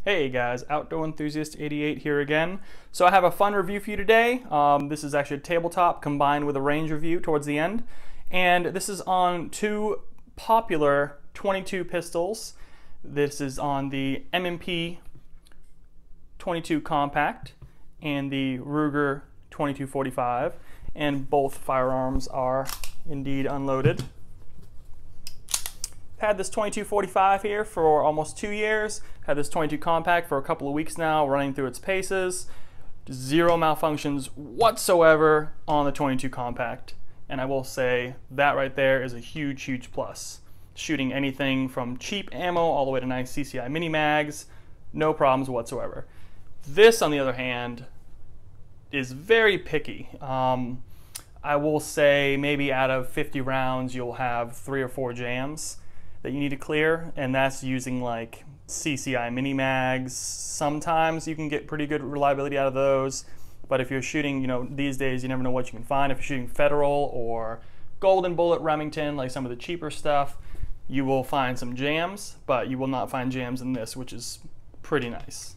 Hey guys, Outdoor Enthusiast 88 here again. So I have a fun review for you today. This is actually a tabletop combined with a range review towards the end. And this is on two popular 22 pistols. This is on the M&P 22 Compact and the Ruger 2245. And both firearms are indeed unloaded. Had this 2245 here for almost 2 years. Had this 22 Compact for a couple of weeks now, running through its paces. Zero malfunctions whatsoever on the 22 Compact. And I will say that right there is a huge, huge plus. Shooting anything from cheap ammo all the way to nice CCI mini mags, no problems whatsoever. This, on the other hand, is very picky. I will say maybe out of 50 rounds, you'll have 3 or 4 jams that you need to clear, and that's using like CCI mini mags. Sometimes you can get pretty good reliability out of those, but if you're shooting, these days you never know what you can find. If you're shooting Federal or Golden Bullet Remington, like some of the cheaper stuff, you will find some jams, but you will not find jams in this, which is pretty nice.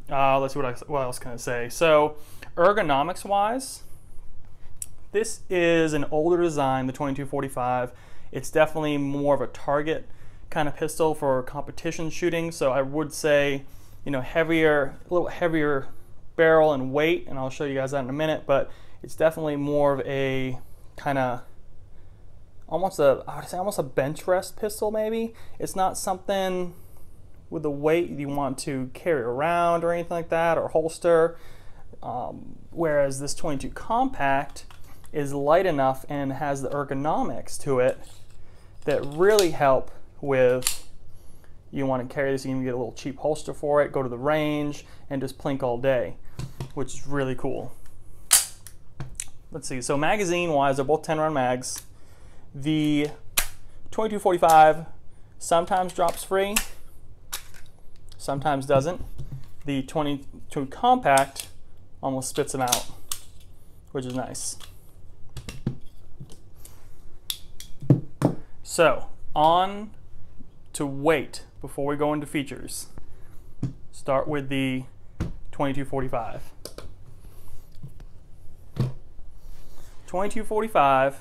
Let's see what else can I say. So ergonomics wise, this is an older design, the 2245. It's definitely more of a target kind of pistol for competition shooting. So I would say, a little heavier barrel and weight, and I'll show you guys that in a minute, but it's definitely more of a kind of I would say almost a bench rest pistol maybe. It's not something with the weight you want to carry around or anything like that, or holster. Whereas this 22 Compact is light enough and has the ergonomics to it that really help with, you want to carry this, you can get a little cheap holster for it, go to the range, and just plink all day, which is really cool. Let's see, so magazine-wise, they're both 10-round mags. The 2245 sometimes drops free, sometimes doesn't. The 22 Compact almost spits them out, which is nice. So, on to weight before we go into features. Start with the 2245. 2245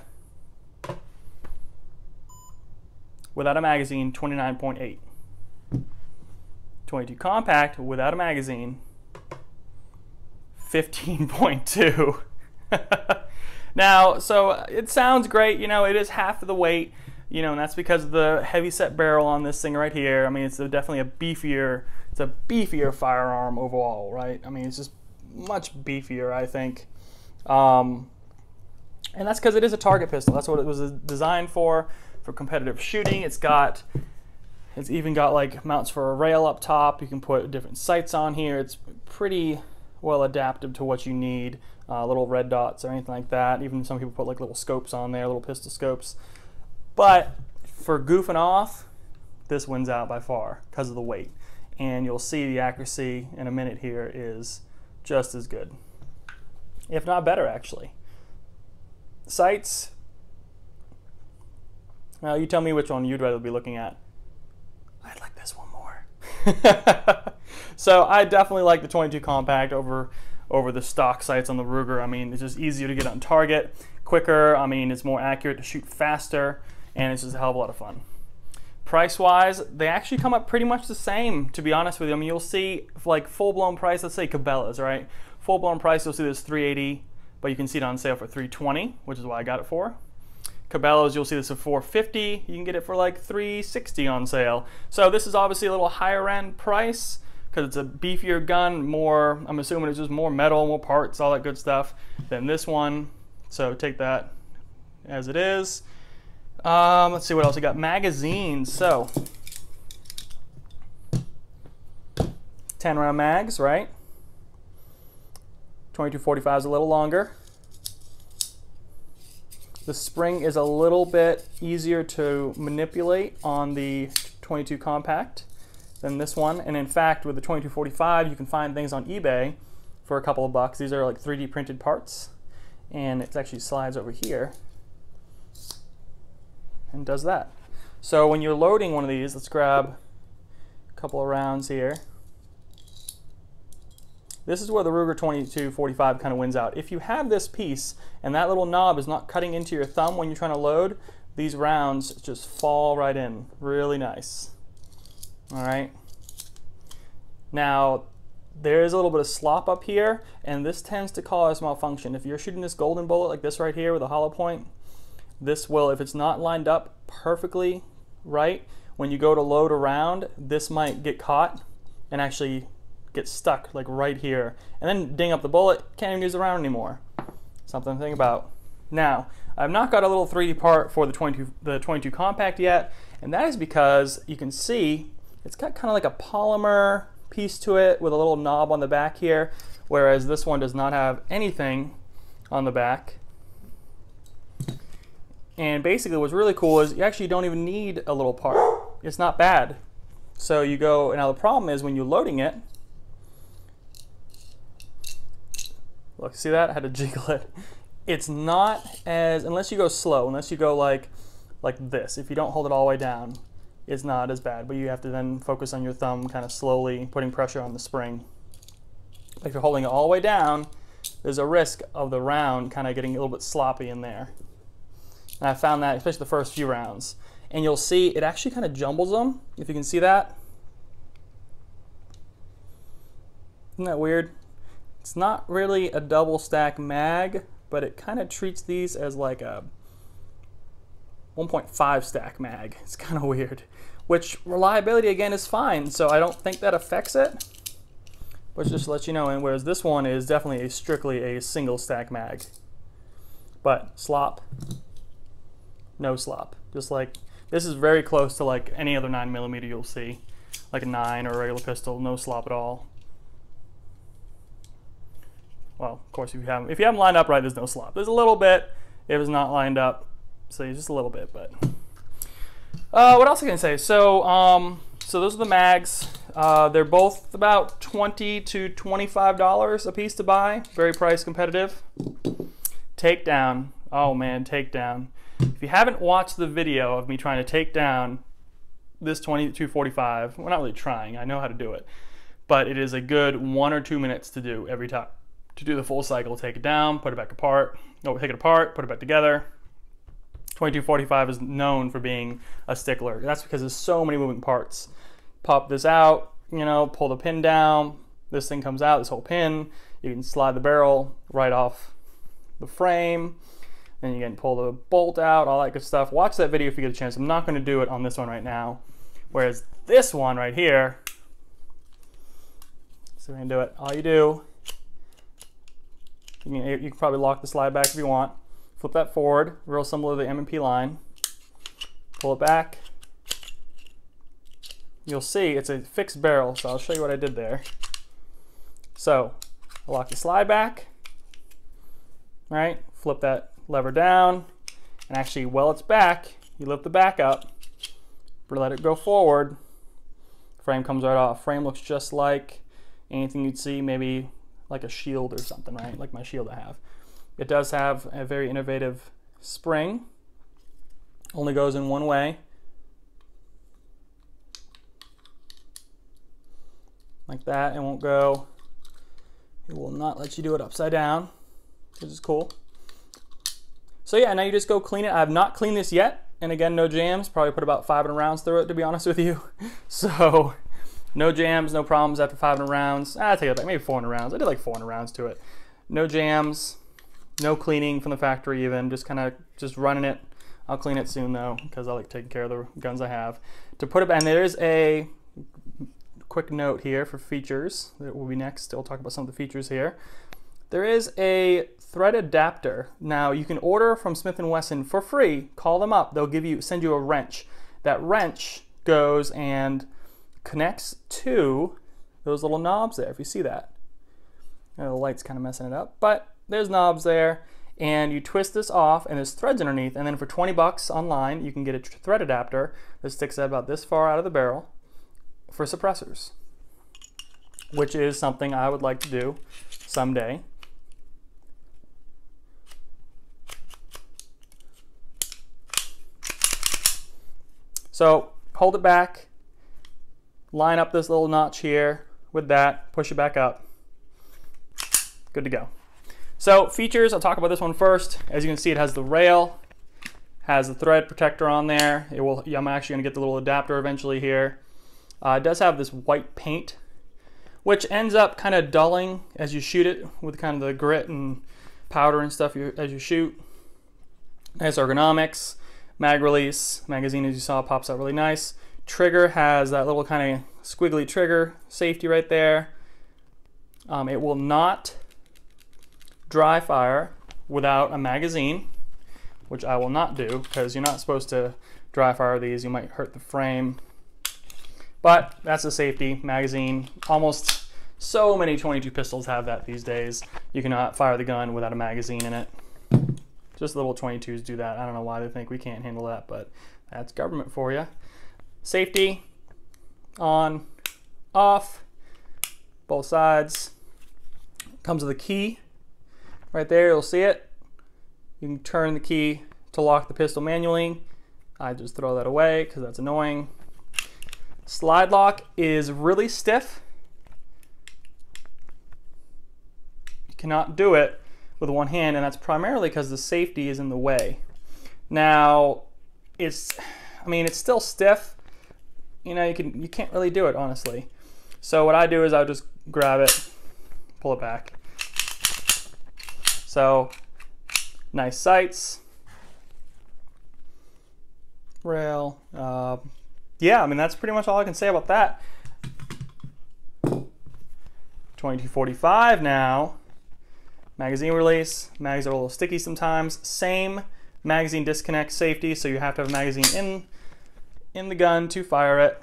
without a magazine, 29.8. 22 Compact without a magazine, 15.2. Now, so it sounds great, it is half of the weight. And that's because of the heavy set barrel on this thing right here. I mean, it's definitely a beefier firearm overall, right? I mean, it's just much beefier, I think. And that's because it is a target pistol. That's what it was designed for competitive shooting. It's even got like mounts for a rail up top. You can put different sights on here. It's pretty well adapted to what you need. Little red dots or anything like that. Even some people put like little scopes on there, little pistol scopes. But for goofing off, this wins out by far because of the weight. And you'll see the accuracy in a minute here is just as good, if not better, actually. Sights, now you tell me which one you'd rather be looking at. I'd like this one more. So I definitely like the 22 Compact over the stock sights on the Ruger. I mean, it's just easier to get on target, quicker. I mean, it's more accurate to shoot faster, and it's just a hell of a lot of fun. Price-wise, they actually come up pretty much the same, to be honest with you. I mean, you'll see like full-blown price, let's say Cabela's, right? Full-blown price, you'll see this $380, but you can see it on sale for $320, which is why I got it for. Cabela's, you'll see this for $450. You can get it for like $360 on sale. So this is obviously a little higher end price because it's a beefier gun, more, I'm assuming it's just more metal, more parts, all that good stuff than this one. So take that as it is. Let's see what else we got. Magazines. So 10-round mags, right? 2245 is a little longer. The spring is a little bit easier to manipulate on the 22 Compact than this one. And in fact, with the 2245, you can find things on eBay for a couple of bucks. These are like 3D printed parts. And it actually slides over here and does that. So when you're loading one of these, let's grab a couple of rounds here. This is where the Ruger 2245 kind of wins out. If you have this piece and that little knob is not cutting into your thumb when you're trying to load, these rounds just fall right in. Really nice. All right. Now, there is a little bit of slop up here, and this tends to cause malfunction. If you're shooting this golden bullet like this right here with a hollow point, this will, if it's not lined up perfectly right, when you go to load a round, this might get caught and actually get stuck like right here, and then ding up the bullet, can't even use the round anymore. Something to think about. Now, I've not got a little 3D part for the 22 compact yet, and that is because you can see it's got kind of like a polymer piece to it with a little knob on the back here, whereas this one does not have anything on the back. And basically what's really cool is you actually don't even need a little part. It's not bad. So you go, now the problem is when you're loading it, look, see that? I had to jiggle it. It's not as, unless you go slow, unless you go like this, if you don't hold it all the way down, it's not as bad, but you have to then focus on your thumb kind of slowly putting pressure on the spring. If you're holding it all the way down, there's a risk of the round kind of getting a little bit sloppy in there. And I found that, especially the first few rounds. And you'll see it actually kind of jumbles them, if you can see that. Isn't that weird? It's not really a double stack mag, but it kind of treats these as like a 1.5 stack mag. It's kind of weird. Which reliability again is fine, so I don't think that affects it. But just to let you know, and whereas this one is definitely strictly a single stack mag. But slop, no slop. Just like, this is very close to like any other 9mm you'll see. Like a 9 or a regular pistol, no slop at all. Well, of course, if you have them lined up right, there's no slop. There's a little bit if it's not lined up, so just a little bit. But what else can I say? So, so those are the mags. They're both about $20 to $25 a piece to buy. Very price competitive. Takedown. Oh man, takedown. If you haven't watched the video of me trying to take down this 2245, we're not really trying. I know how to do it, but it is a good 1 or 2 minutes to do every time. To do the full cycle, take it down, put it back apart, no, take it apart, put it back together. 2245 is known for being a stickler. That's because there's so many moving parts. Pop this out, you know, pull the pin down, this thing comes out, this whole pin. You can slide the barrel right off the frame, then you can pull the bolt out, all that good stuff. Watch that video if you get a chance. I'm not going to do it on this one right now. Whereas this one right here, so we can do it. All you do, you can probably lock the slide back if you want. Flip that forward, real similar to the M&P line. Pull it back. You'll see it's a fixed barrel, so I'll show you what I did there. So, I lock the slide back, right? Flip that lever down, and actually while it's back, you lift the back up, let it go forward, frame comes right off. Frame looks just like anything you'd see, maybe like a shield or something, right? Like my shield I have. It does have a very innovative spring. Only goes in one way. Like that, it won't go. It will not let you do it upside down, which is cool. So yeah, now you just go clean it. I have not cleaned this yet. And again, no jams. Probably put about 500 rounds through it, to be honest with you. So no jams, no problems after 500 rounds. I take it back, maybe 400 rounds. I did like 400 rounds to it. No jams, no cleaning from the factory even, just kind of just running it. I'll clean it soon though, because I like taking care of the guns I have. To put it back, and there's a quick note here for features that will be next. I'll talk about some of the features here. There is a thread adapter. Now you can order from Smith & Wesson for free. Call them up. They'll send you a wrench. That wrench goes and connects to those little knobs there, if you see that. The light's kind of messing it up, but there's knobs there, and you twist this off and there's threads underneath, and then for 20 bucks online you can get a thread adapter that sticks about this far out of the barrel for suppressors, which is something I would like to do someday. So hold it back, line up this little notch here with that, push it back up. good to go. So features, I'll talk about this one first. As you can see, it has the rail, has the thread protector on there. I'm actually gonna get the little adapter eventually here. It does have this white paint, which ends up kind of dulling as you shoot it with kind of the grit and powder and stuff as you shoot. Nice ergonomics. Mag release, magazine as you saw pops out really nice. Trigger has that little kind of squiggly trigger safety right there. It will not dry fire without a magazine, which I will not do because you're not supposed to dry fire these. You might hurt the frame. But that's a safety magazine. Almost so many 22 pistols have that these days. You cannot fire the gun without a magazine in it. Just little 22s do that. I don't know why they think we can't handle that, but that's government for you. Safety, on, off, both sides. Comes with a key right there, you'll see it. You can turn the key to lock the pistol manually. I just throw that away because that's annoying. Slide lock is really stiff. You cannot do it with one hand, and that's primarily because the safety is in the way. Now, it's still stiff. You know, you can't really do it, honestly. So what I do is I'll just grab it, pull it back. So, nice sights. Rail. Yeah, I mean, that's pretty much all I can say about that. 2245 now. Magazine release. Mags are a little sticky sometimes. Same magazine disconnect safety, so you have to have a magazine in the gun to fire it.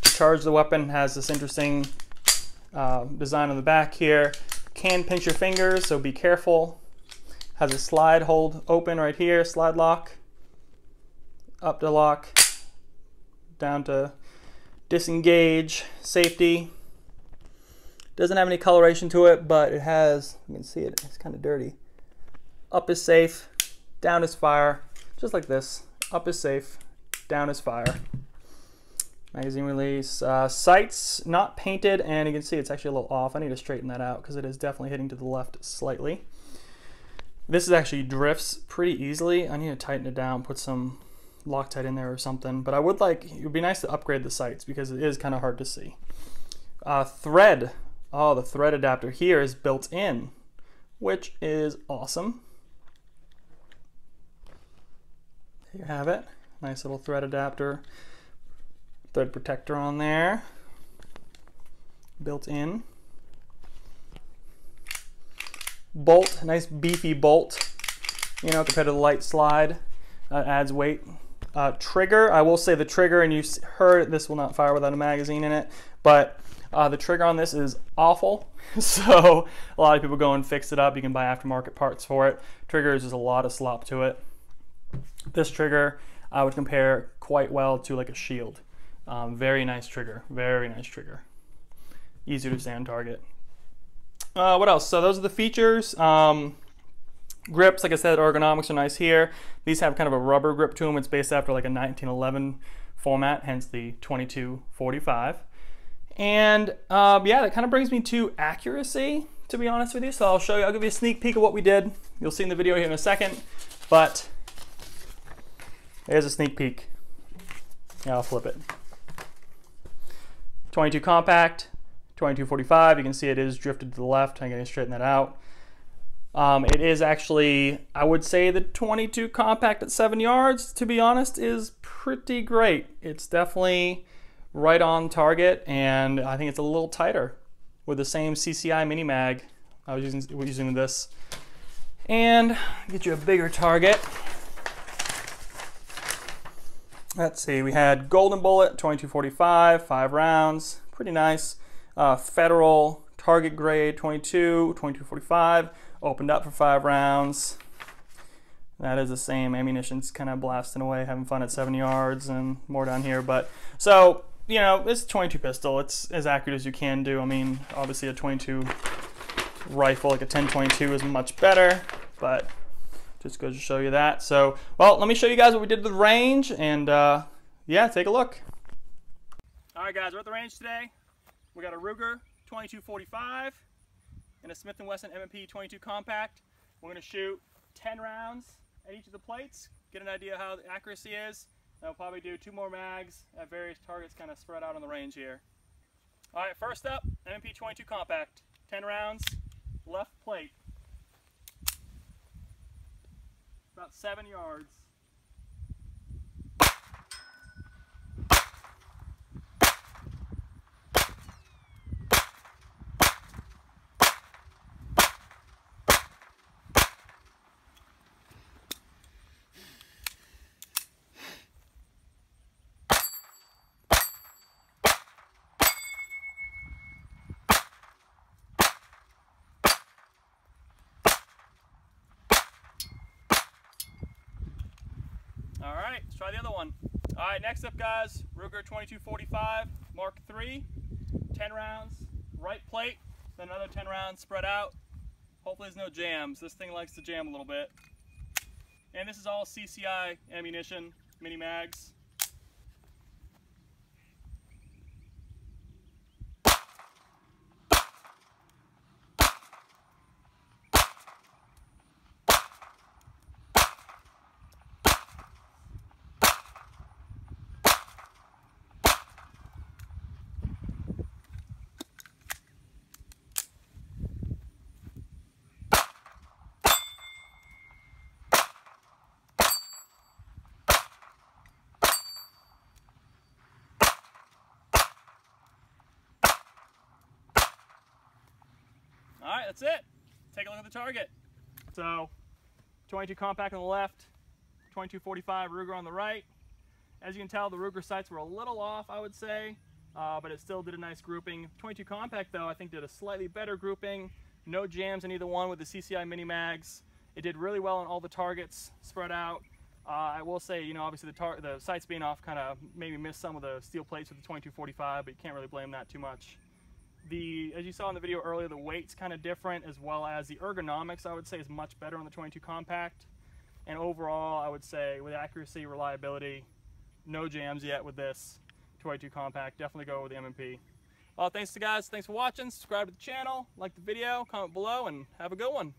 To charge the weapon, has this interesting design on the back here. Can pinch your fingers, so be careful. Has a slide hold open right here, slide lock. Up to lock, down to disengage, safety. Doesn't have any coloration to it, but it has, you can see it, it's kind of dirty. Up is safe, down is fire, just like this. Up is safe, down is fire. Magazine release. Sights, not painted, and you can see it's actually a little off. I need to straighten that out because it is definitely hitting to the left slightly. This is actually drifts pretty easily. I need to tighten it down, put some Loctite in there or something, but it would be nice to upgrade the sights because it is kind of hard to see. Thread. Oh, the thread adapter here is built in, which is awesome. There you have it. Nice little thread adapter. Thread protector on there. Built in. Bolt, nice beefy bolt. You know, compared to the light slide, adds weight. Trigger, I will say the trigger, and you heard this will not fire without a magazine in it, but the trigger on this is awful. So a lot of people go and fix it up. You can buy aftermarket parts for it. Trigger is just a lot of slop to it. This trigger I would compare quite well to like a Shield. Very nice trigger, very nice trigger. Easy to stay on target. What else? So those are the features. Grips, like I said, ergonomics are nice here. These have kind of a rubber grip to them. It's based after like a 1911 format, hence the 2245. And yeah, that kind of brings me to accuracy, to be honest with you. So I'll give you a sneak peek of what we did. You'll see in the video here in a second, but there's a sneak peek. Yeah, I'll flip it. 22 compact, 2245. You can see it is drifted to the left. I'm going to straighten that out. It is actually, I would say the 22 compact at 7 yards, to be honest, is pretty great. It's definitely right on target, and I think it's a little tighter with the same CCI mini mag. I was using this. And get you a bigger target. Let's see, we had Golden Bullet 2245, 5 rounds, pretty nice. Federal target grade 2245, opened up for 5 rounds. That is the same. Ammunition's kind of blasting away, having fun at 7 yards, and more down here. But so, you know, it's a 22 pistol. It's as accurate as you can do. I mean, obviously a 22 rifle, like a 10-22, is much better, but just goes to show you that. So, well, let me show you guys what we did to the range, and yeah, take a look. All right, guys, we're at the range today. We got a Ruger 2245. in a Smith & Wesson M&P 22 Compact. We're going to shoot 10 rounds at each of the plates, get an idea how the accuracy is. And we'll probably do 2 more mags at various targets kind of spread out on the range here. All right, first up, M&P 22 Compact, 10 rounds, left plate. About 7 yards. All right, let's try the other one. All right, next up, guys, Ruger 2245 Mark III, 10 rounds, right plate, then another 10 rounds spread out. Hopefully there's no jams. This thing likes to jam a little bit. And this is all CCI ammunition, mini mags. All right, that's it. Take a look at the target. So, 22 Compact on the left, 2245 Ruger on the right. As you can tell, the Ruger sights were a little off, I would say, but it still did a nice grouping. 22 Compact, though, I think did a slightly better grouping. No jams in either one with the CCI mini mags. It did really well on all the targets spread out. I will say, you know, obviously the sights being off kind of maybe missed some of the steel plates with the 2245, but you can't really blame that too much. As you saw in the video earlier, the weight's kind of different, as well as the ergonomics, I would say, is much better on the 22 Compact. And overall, I would say with accuracy, reliability, no jams yet with this 22 Compact. Definitely go with the M&P. Well, thanks to guys. Thanks for watching. Subscribe to the channel, like the video, comment below, and have a good one.